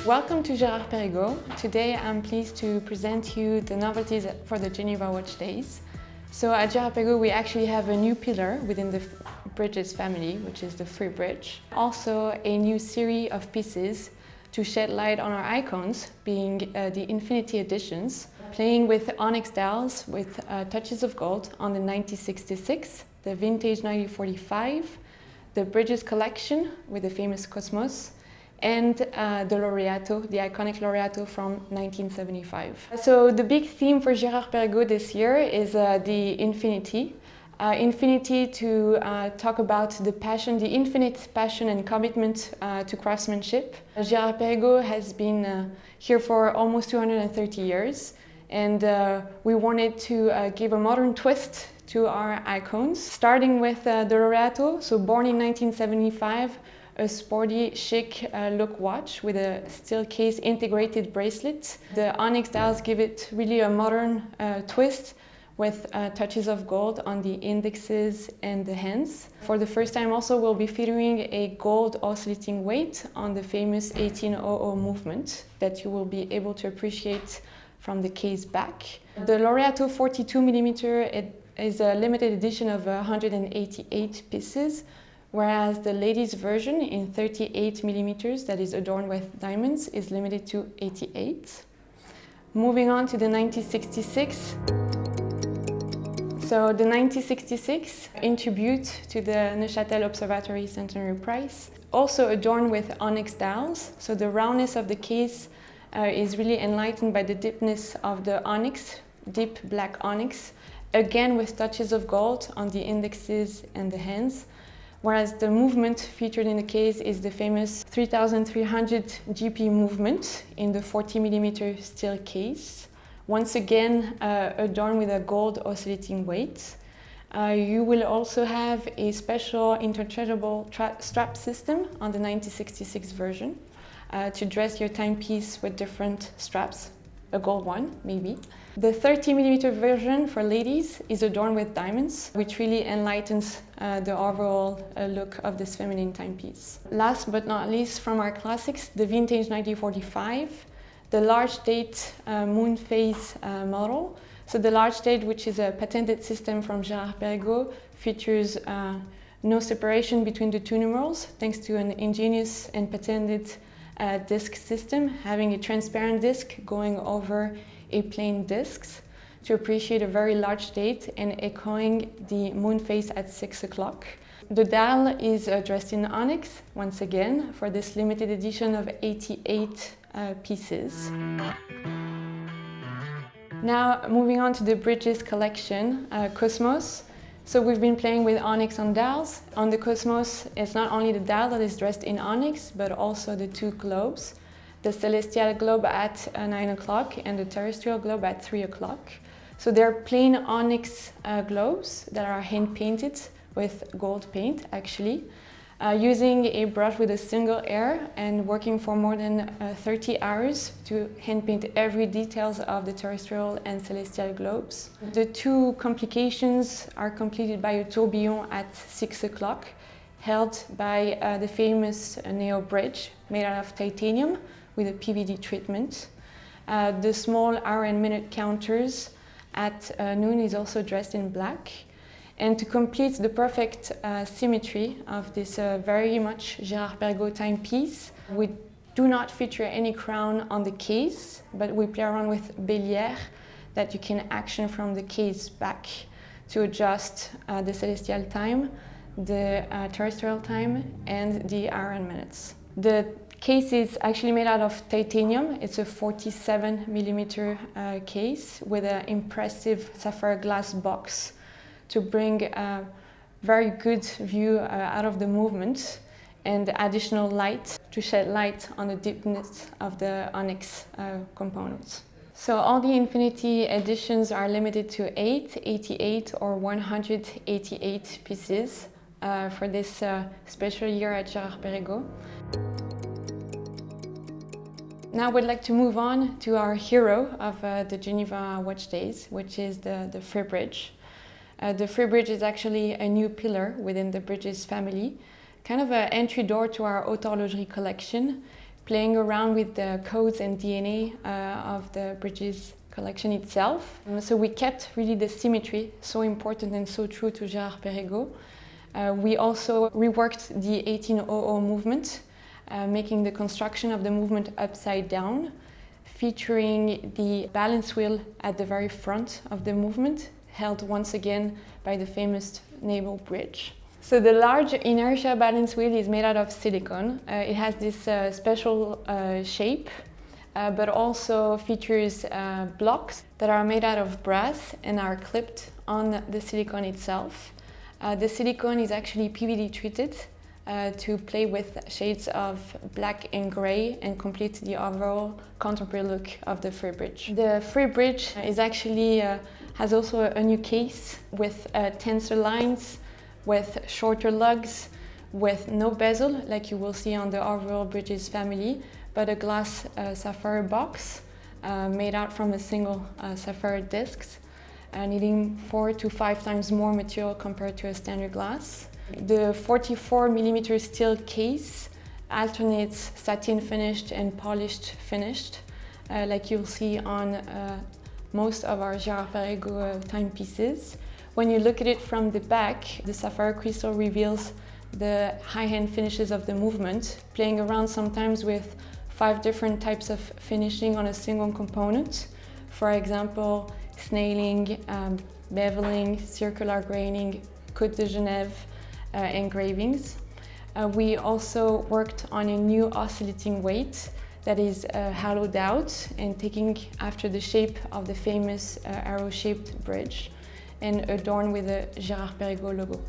Welcome to Girard-Perregaux. Today I'm pleased to present you the novelties for the Geneva Watch Days. So at Girard-Perregaux we actually have a new pillar within the bridges family, which is the free bridge. Also a new series of pieces to shed light on our icons, being the Infinity editions, playing with onyx dials with touches of gold on the 9066, the vintage 9045, the bridges collection with the famous Cosmos, and the Laureato, the iconic Laureato from 1975. So the big theme for Girard-Perregaux this year is the Infinity. Infinity to talk about the passion, the infinite passion and commitment to craftsmanship. Girard-Perregaux has been here for almost 230 years, and we wanted to give a modern twist to our icons, starting with the Laureato, so born in 1975, a sporty, chic look watch with a steel case integrated bracelet. The onyx dials give it really a modern twist with touches of gold on the indexes and the hands. For the first time also we'll be featuring a gold oscillating weight on the famous 1800 movement that you will be able to appreciate from the case back. The Laureato 42mm, it is a limited edition of 188 pieces, whereas the ladies version in 38mm that is adorned with diamonds is limited to 88. Moving on to the 9066. So the 9066, in tribute to the Neuchâtel Observatory Centenary Prize, also adorned with onyx dials. So the roundness of the case is really enlightened by the deepness of the onyx, deep black onyx, again with touches of gold on the indexes and the hands. Whereas the movement featured in the case is the famous 3300 GP movement in the 40mm steel case. Once again, adorned with a gold oscillating weight. You will also have a special interchangeable strap system on the 9066 version to dress your timepiece with different straps, a gold one maybe. The 30mm version for ladies is adorned with diamonds, which really enlightens the overall look of this feminine timepiece. Last but not least, from our classics, the vintage 9045, the large date moon phase model. So the large date, which is a patented system from Girard-Perregaux, features no separation between the two numerals, thanks to an ingenious and patented disc system, having a transparent disc going over a plain disc to appreciate a very large date and echoing the moon phase at 6 o'clock. The dial is dressed in onyx, once again, for this limited edition of 88 pieces. Now, moving on to the bridges collection, Cosmos. So we've been playing with onyx on dials. On the Cosmos, it's not only the dial that is dressed in onyx, but also the two globes. The celestial globe at 9 o'clock and the terrestrial globe at 3 o'clock. So they're plain onyx globes that are hand-painted with gold paint, actually, using a brush with a single air and working for more than 30 hours to hand-paint every details of the terrestrial and celestial globes. The two complications are completed by a tourbillon at 6 o'clock, held by the famous Neo bridge made out of titanium with a PVD treatment. The small hour and minute counters at noon is also dressed in black. And to complete the perfect symmetry of this very much Girard-Perregaux timepiece, we do not feature any crown on the case, but we play around with bélière that you can action from the case back to adjust the celestial time, the terrestrial time, and the hour and minutes. The case is actually made out of titanium. It's a 47mm case with an impressive sapphire glass box to bring a very good view out of the movement and additional light to shed light on the deepness of the onyx components. So all the Infinity editions are limited to 8, 88 or 188 pieces for this special year at Girard-Perregaux. Now we'd like to move on to our hero of the Geneva Watch Days, which is the free bridge. The free bridge is actually a new pillar within the bridges family, kind of an entry door to our haute horlogerie collection, playing around with the codes and DNA of the bridges collection itself. So we kept really the symmetry, so important and so true to Girard-Perregaux. We also reworked the 1800 movement, making the construction of the movement upside down, featuring the balance wheel at the very front of the movement, held once again by the famous naval bridge. So the large inertia balance wheel is made out of silicone. It has this special shape, but also features blocks that are made out of brass and are clipped on the silicone itself. The silicone is actually PVD treated to play with shades of black and grey and complete the overall contemporary look of the free bridge. The free bridge is actually has also a new case with tensor lines, with shorter lugs, with no bezel like you will see on the overall bridges family, but a glass sapphire box made out from a single sapphire disc, needing 4 to 5 times more material compared to a standard glass. The 44mm steel case alternates satin finished and polished finished, like you'll see on most of our Girard-Perregaux timepieces. When you look at it from the back, the sapphire crystal reveals the high-end finishes of the movement, playing around sometimes with 5 different types of finishing on a single component. For example, snailing, beveling, circular graining, Côte de Genève, engravings. We also worked on a new oscillating weight that is hollowed out and taking after the shape of the famous arrow-shaped bridge and adorned with a Girard-Perregaux logo.